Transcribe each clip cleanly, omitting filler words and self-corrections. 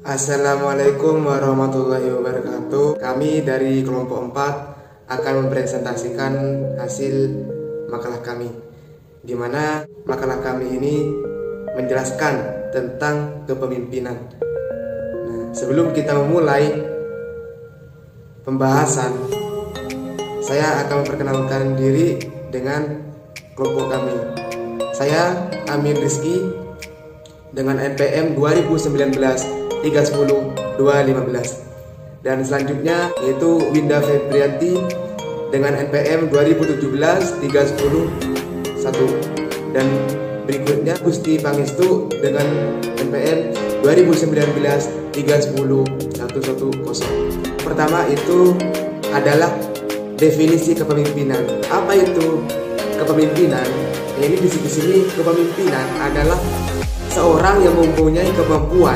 Assalamualaikum warahmatullahi wabarakatuh. Kami dari kelompok 4 akan mempresentasikan hasil makalah kami, di mana makalah kami ini menjelaskan tentang kepemimpinan. Nah, sebelum kita memulai pembahasan, saya akan memperkenalkan diri dengan kelompok kami. Saya Amin Rizky dengan NPM 2019 310 215, dan selanjutnya yaitu Winda Febrianti dengan NPM 2017 310 1, dan berikutnya Gusti Pangestu dengan NPM 2019 310 110. Pertama itu adalah definisi kepemimpinan. Apa itu kepemimpinan? Ini di sini kepemimpinan adalah seorang yang mempunyai kemampuan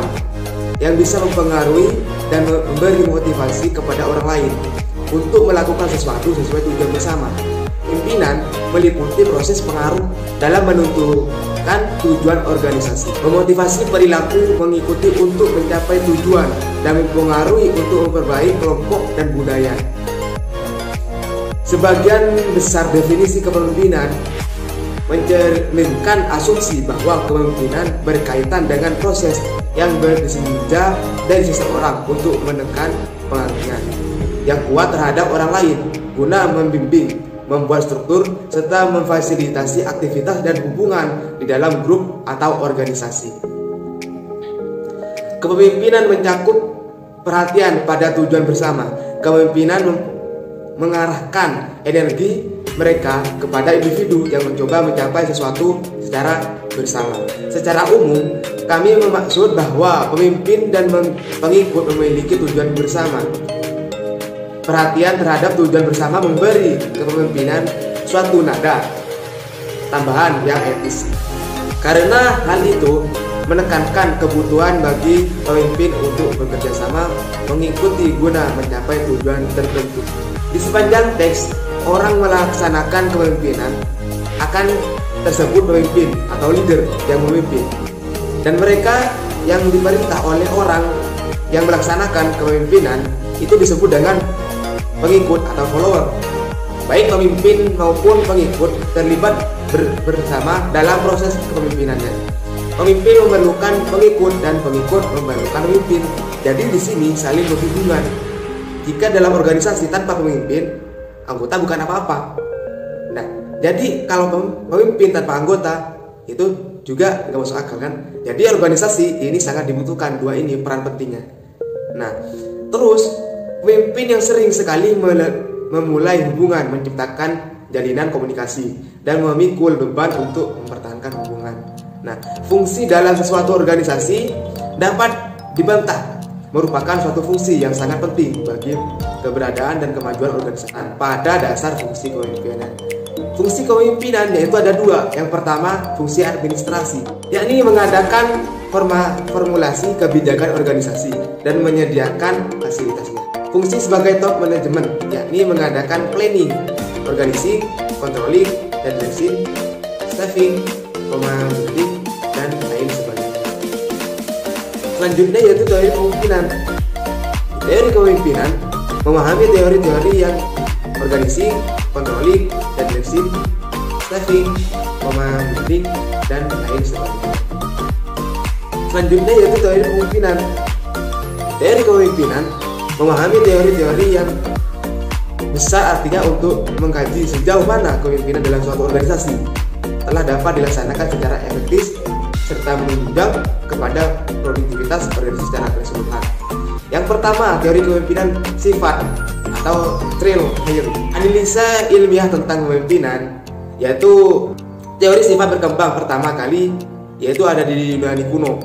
yang bisa mempengaruhi dan memberi motivasi kepada orang lain untuk melakukan sesuatu sesuai tujuan bersama. Pimpinan meliputi proses pengaruh dalam menentukan tujuan organisasi, memotivasi perilaku mengikuti untuk mencapai tujuan, dan mempengaruhi untuk memperbaiki kelompok dan budaya. Sebagian besar definisi kepemimpinan mencerminkan asumsi bahwa kepemimpinan berkaitan dengan proses yang bersengaja dari seseorang untuk menekan pengaruhnya yang kuat terhadap orang lain guna membimbing, membuat struktur, serta memfasilitasi aktivitas dan hubungan di dalam grup atau organisasi. Kepemimpinan mencakup perhatian pada tujuan bersama. Kepemimpinan mengarahkan energi mereka kepada individu yang mencoba mencapai sesuatu secara bersama. Secara umum, kami memaksud bahwa pemimpin dan pengikut memiliki tujuan bersama. Perhatian terhadap tujuan bersama memberi kepemimpinan suatu nada tambahan yang etis. Karena hal itu menekankan kebutuhan bagi pemimpin untuk bekerja sama mengikuti guna mencapai tujuan tertentu. Di sepanjang teks, orang melaksanakan kepemimpinan akan tersebut pemimpin atau leader yang memimpin, dan mereka yang diperintah oleh orang yang melaksanakan kepemimpinan itu disebut dengan pengikut atau follower. Baik pemimpin maupun pengikut terlibat bersama dalam proses kepemimpinannya. Pemimpin memerlukan pengikut dan pengikut memerlukan pemimpin. Jadi di sini saling berhubungan. Jika dalam organisasi tanpa pemimpin, anggota bukan apa-apa. Nah, jadi kalau pemimpin tanpa anggota itu juga nggak masuk akal kan? Jadi organisasi ini sangat dibutuhkan dua ini peran pentingnya. Nah, terus pemimpin yang sering sekali memulai hubungan, menciptakan jalinan komunikasi, dan memikul beban untuk mempertahankan hubungan. Nah, fungsi dalam sesuatu organisasi dapat dibantah merupakan suatu fungsi yang sangat penting bagi keberadaan dan kemajuan organisasi. Pada dasar fungsi kepemimpinan, fungsi kepemimpinan yaitu ada dua. Yang pertama, fungsi administrasi, yakni mengadakan formulasi kebijakan organisasi dan menyediakan fasilitasnya. Fungsi sebagai top manajemen, yakni mengadakan planning, organizing, controlling, addressing, staffing, commanding, dan lain sebagainya. Selanjutnya yaitu teori kepemimpinan. Teori kepemimpinan memahami teori-teori yang organizing, controlling, addressing, staffing, commanding, dan lain sebagainya. Selanjutnya yaitu teori kepemimpinan. Teori kepemimpinan memahami teori-teori yang besar, artinya untuk mengkaji sejauh mana kepemimpinan dalam suatu organisasi telah dapat dilaksanakan secara efektif serta menunjang kepada produktivitas organisasi secara keseluruhan. Yang pertama, teori kepemimpinan sifat atau trail theory. Analisa ilmiah tentang kepemimpinan yaitu teori sifat berkembang pertama kali yaitu ada di Yunani kuno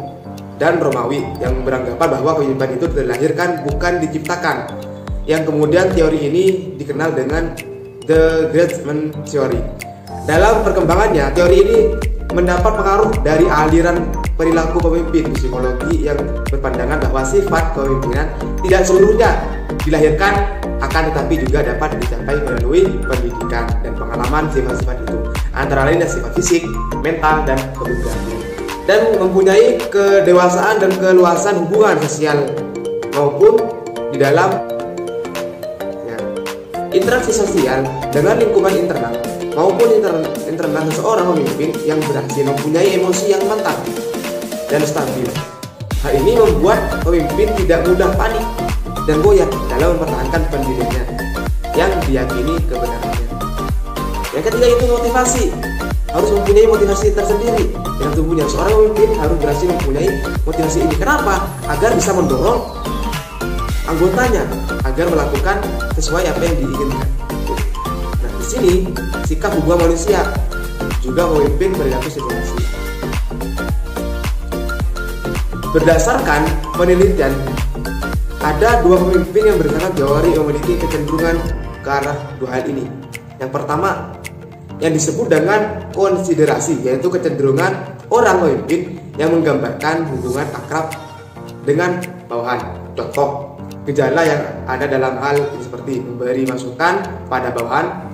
dan Romawi yang beranggapan bahwa kepemimpinan itu dilahirkan bukan diciptakan, yang kemudian teori ini dikenal dengan The Great Man Theory. Dalam perkembangannya, teori ini mendapat pengaruh dari aliran perilaku pemimpin psikologi yang berpandangan bahwa sifat kepemimpinan tidak seluruhnya dilahirkan, akan tetapi juga dapat dicapai melalui pendidikan dan pengalaman sifat-sifat itu, antara lain sifat fisik, mental, dan kebugaran. dan mempunyai kedewasaan dan keluasan hubungan sosial maupun di dalam interaksi sosial dengan lingkungan internal maupun internal seseorang pemimpin yang berhasil mempunyai emosi yang mantap dan stabil. Hal ini membuat pemimpin tidak mudah panik dan goyah dalam mempertahankan pendirinya yang diyakini kebenarannya. Yang ketiga itu motivasi. Harus mempunyai motivasi tersendiri dalam tubuhnya. Seorang pemimpin harus berhasil mempunyai motivasi ini. Kenapa? Agar bisa mendorong anggotanya agar melakukan sesuai apa yang diinginkan. Nah, di sini sikap hubungan manusia juga pemimpin berlaku situasi. Berdasarkan penelitian, ada dua pemimpin yang berdasarkan teori memiliki kecenderungan ke arah dua hal ini. Yang pertama, yang disebut dengan konsiderasi, yaitu kecenderungan orang pemimpin yang menggambarkan hubungan akrab dengan bawahan. Contoh, gejala yang ada dalam hal ini seperti memberi masukan pada bawahan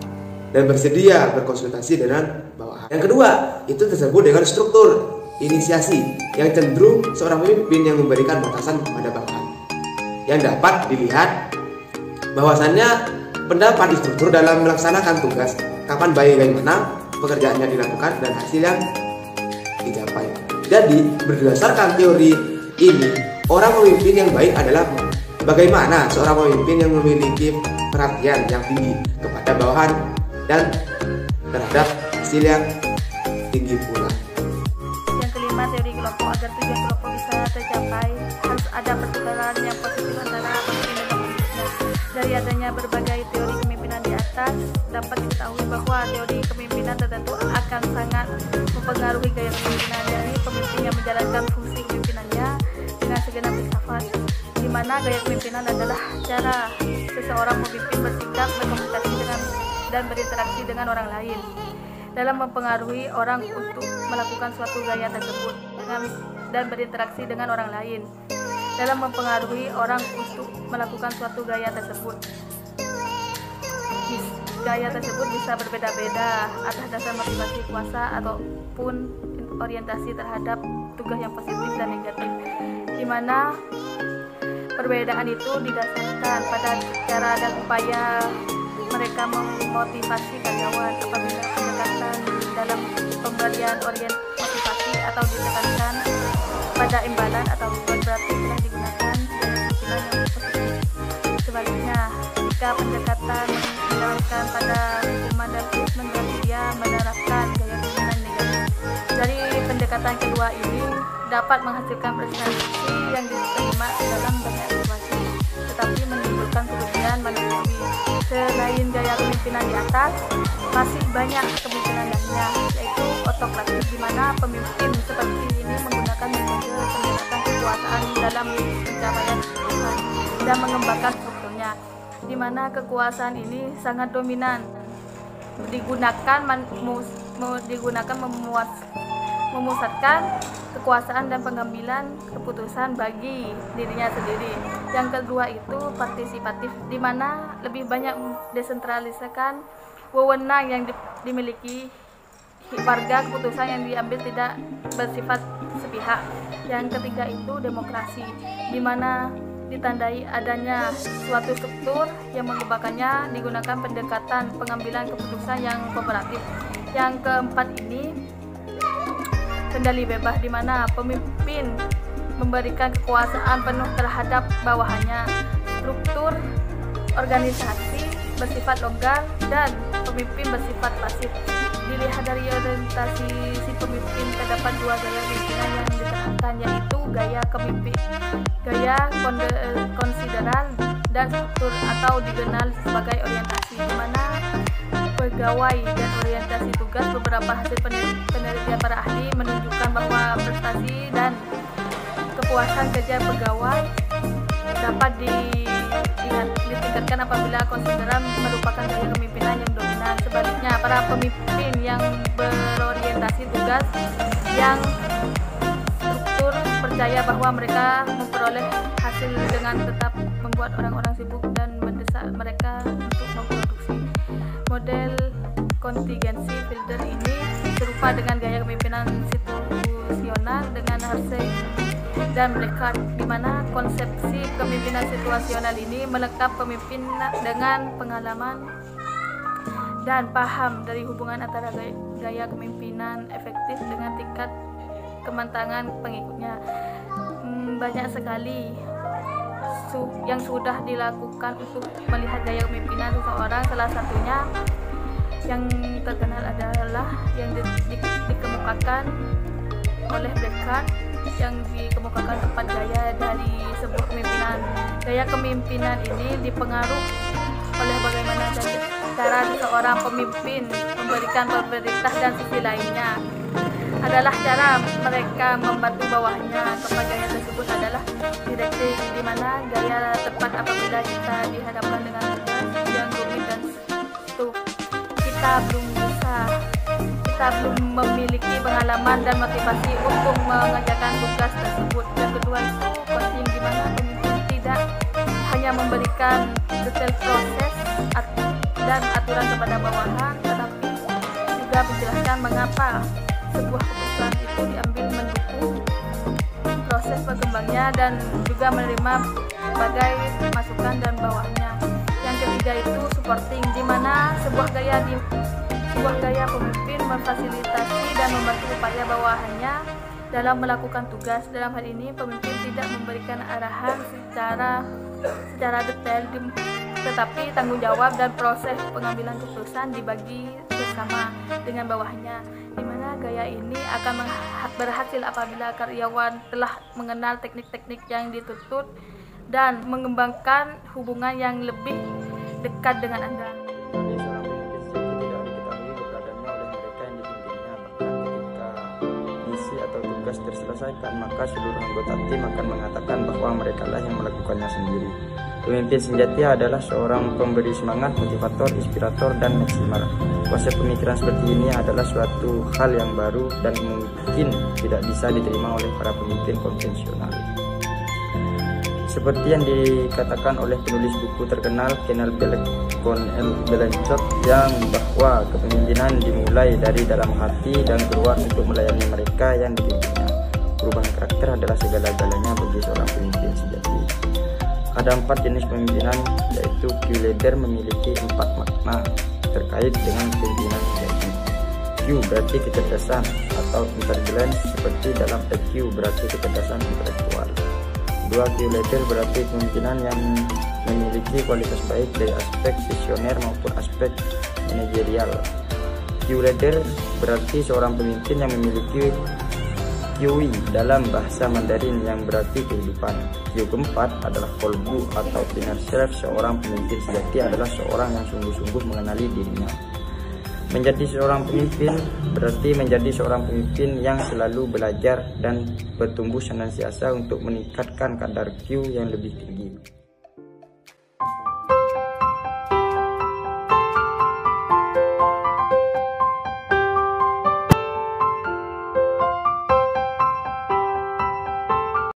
dan bersedia berkonsultasi dengan bawahan. Yang kedua, itu disebut dengan struktur inisiasi, yang cenderung seorang pemimpin yang memberikan batasan pada bawahan. Yang dapat dilihat bahwasannya pendapat instruktur dalam melaksanakan tugas, kapan bagaimana pekerjaannya dilakukan dan hasil yang dicapai. Jadi berdasarkan teori ini, orang pemimpin yang baik adalah bagaimana seorang pemimpin yang memiliki perhatian yang tinggi kepada bawahan dan terhadap hasil yang tinggi pula. Yang kelima, teori kelompok. Agar tujuan kelompok bisa tercapai, harus ada pertukaran yang positif antara pemimpin dan pemimpinnya. Dari adanya berbagai teori kepemimpinan di atas, dapat diketahui bahwa teori kepemimpinan tertentu akan sangat mempengaruhi gaya kepemimpinan, yakni pemimpin yang menjalankan fungsi kepemimpinannya dengan segenap filsafat, di mana gaya kepemimpinan adalah cara seseorang pemimpin bersikap, berkomunikasi dan berinteraksi dengan orang lain dalam mempengaruhi orang untuk melakukan suatu gaya tersebut dan berinteraksi dengan orang lain dalam mempengaruhi orang untuk melakukan suatu gaya tersebut. Gaya tersebut bisa berbeda-beda atas dasar motivasi kuasa ataupun orientasi terhadap tugas yang positif dan negatif, di mana perbedaan itu didasarkan pada cara dan upaya mereka memotivasi karyawan. Apabila pendekatan dalam pemberian motivasi atau ditekankan pada imbalan atau beban, berarti telah digunakan kemungkinan yang positif. Sebaliknya, jika pendekatan didasarkan pada hukuman dan punishment, berarti dia menerapkan gaya kepemimpinan negatif. Dari pendekatan kedua ini dapat menghasilkan prestasi yang diterima dalam banyak situasi, tetapi menimbulkan kerugian manusiawi. Selain gaya kepemimpinan di atas, masih banyak kepemimpinan lainnya, yaitu otokratis, di mana pemimpin seperti ini menggunakan metode pendekatan kekuasaan dalam pencapaian tujuan dan mengembangkan strukturnya, di mana kekuasaan ini sangat dominan, digunakan memusatkan kekuasaan dan pengambilan keputusan bagi dirinya sendiri. Yang kedua itu partisipatif, di mana lebih banyak desentralisasikan wewenang yang dimiliki warga, keputusan yang diambil tidak bersifat sepihak. Yang ketiga itu demokrasi, di mana ditandai adanya suatu struktur yang mengembangkannya, digunakan pendekatan pengambilan keputusan yang kooperatif. Yang keempat ini kendali bebas, di mana pemimpin memberikan kekuasaan penuh terhadap bawahannya. Struktur organisasi bersifat longgar dan pemimpin bersifat pasif. Dilihat dari orientasi si pemimpin, terdapat dua gaya kepemimpinan yang diterapkan, yaitu gaya konsideran dan struktur, atau dikenal sebagai orientasi, di mana pegawai dan orientasi tugas. Beberapa hasil penelitian para ahli menunjukkan bahwa prestasi dan kepuasan kerja pegawai dapat ditingkatkan apabila konsideran merupakan gaya kepemimpinan yang dominan. Sebaliknya, para pemimpin yang berorientasi tugas yang struktur percaya bahwa mereka memperoleh hasil dengan tetap membuat orang-orang sibuk dan mendesak mereka untuk memproduksi. Model kontingensi Fielder ini serupa dengan gaya kepemimpinan situasional dengan Hersey dan Blackard, di mana konsepsi kepemimpinan situasional ini melengkap pemimpin dengan pengalaman dan paham dari hubungan antara gaya kepemimpinan efektif dengan tingkat kemantangan pengikutnya. Banyak sekali yang sudah dilakukan untuk melihat gaya kepemimpinan seseorang. Salah satunya yang terkenal adalah yang dikemukakan oleh Blackard, yang dikemukakan 4 gaya dari sebuah kepemimpinan. Gaya kepemimpinan ini dipengaruhi oleh bagaimana cara seorang pemimpin memberikan perintah, dan sisi lainnya adalah cara mereka membantu bawahnya. Keempat gaya tersebut adalah direktif, di mana gaya tepat apabila kita dihadapkan dengan tugas yang rumit dan kita belum memiliki pengalaman dan motivasi untuk mengerjakan tugas tersebut. Yang kedua itu coaching, di mana pemimpin tidak hanya memberikan detail proses dan aturan kepada bawahan, tetapi juga menjelaskan mengapa sebuah keputusan itu diambil, mendukung proses berkembangnya, dan juga menerima sebagai masukan dan bawahnya. Yang ketiga itu supporting, di mana sebuah gaya pemimpin memfasilitasi dan membantu upaya bawahannya dalam melakukan tugas. Dalam hal ini pemimpin tidak memberikan arahan secara detail, tetapi tanggung jawab dan proses pengambilan keputusan dibagi bersama dengan bawahnya, di mana gaya ini akan berhasil apabila karyawan telah mengenal teknik-teknik yang dituntut dan mengembangkan hubungan yang lebih dekat dengan Anda. Terselesaikan, maka seluruh anggota tim akan mengatakan bahwa mereka lah yang melakukannya sendiri. Pemimpin sejati adalah seorang pemberi semangat, motivator, inspirator, dan maksimal. Konsep pemikiran seperti ini adalah suatu hal yang baru dan mungkin tidak bisa diterima oleh para pemimpin konvensional. Seperti yang dikatakan oleh penulis buku terkenal Kenneth Blanchard, yang bahwa kepemimpinan dimulai dari dalam hati dan keluar untuk melayani mereka yang dipimpinnya. Perubahan karakter adalah segala-galanya bagi seorang pemimpin sejati. Ada 4 jenis pemimpinan, yaitu Q-leader memiliki 4 makna terkait dengan pemimpinan sejati. Q berarti kecerdasan atau intelligence, seperti dalam EQ berarti kecerdasan intelektual. 2. Q-leader berarti pemimpinan yang memiliki kualitas baik dari aspek visioner maupun aspek manajerial. Q-leader berarti seorang pemimpin yang memiliki QI dalam bahasa Mandarin, yang berarti kehidupan. Q keempat adalah kolbu atau inner self. Seorang pemimpin sejati adalah seorang yang sungguh-sungguh mengenali dirinya. Menjadi seorang pemimpin berarti menjadi seorang pemimpin yang selalu belajar dan bertumbuh senantiasa untuk meningkatkan kadar Q yang lebih tinggi.